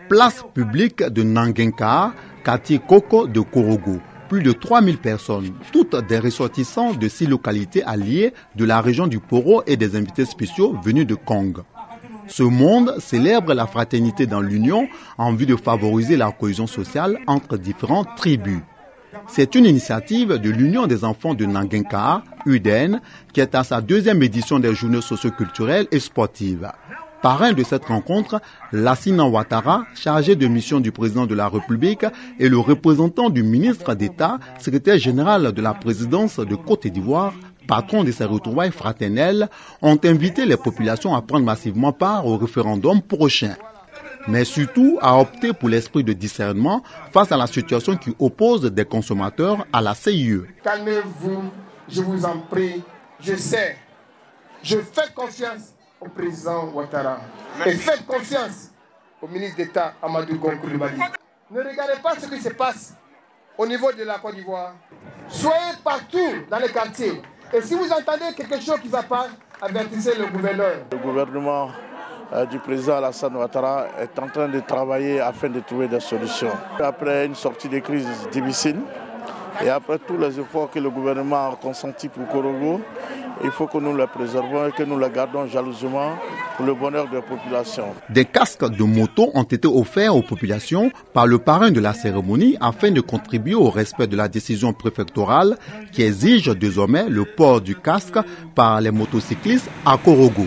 Place publique de Nangenka, quartier Koko de Korogo. Plus de 3000 personnes, toutes des ressortissants de 6 localités alliées de la région du Poro et des invités spéciaux venus de Kong. Ce monde célèbre la fraternité dans l'union en vue de favoriser la cohésion sociale entre différentes tribus. C'est une initiative de l'Union des enfants de Nangenka, UDN, qui est à sa 2e édition des journées socioculturelles et sportives. Parrain de cette rencontre, Lassina Ouattara, chargé de mission du président de la République, et le représentant du ministre d'État, secrétaire général de la présidence de Côte d'Ivoire, patron de ces retrouvailles fraternelles, ont invité les populations à prendre massivement part au référendum prochain. Mais surtout à opter pour l'esprit de discernement face à la situation qui oppose des consommateurs à la CIE. Calmez-vous, je vous en prie, je sais, je fais confiance au président Ouattara et faites confiance au ministre d'État Amadou Gon Coulibaly. Ne regardez pas ce qui se passe au niveau de la Côte d'Ivoire. Soyez partout dans les quartiers. Et si vous entendez quelque chose qui ne va pas, avertissez le gouverneur. Le gouvernement du président Alassane Ouattara est en train de travailler afin de trouver des solutions. Après une sortie de crise difficile et après tous les efforts que le gouvernement a consentis pour Korogo, il faut que nous les préservions et que nous les gardons jalousement pour le bonheur des populations. Des casques de moto ont été offerts aux populations par le parrain de la cérémonie afin de contribuer au respect de la décision préfectorale qui exige désormais le port du casque par les motocyclistes à Korogo.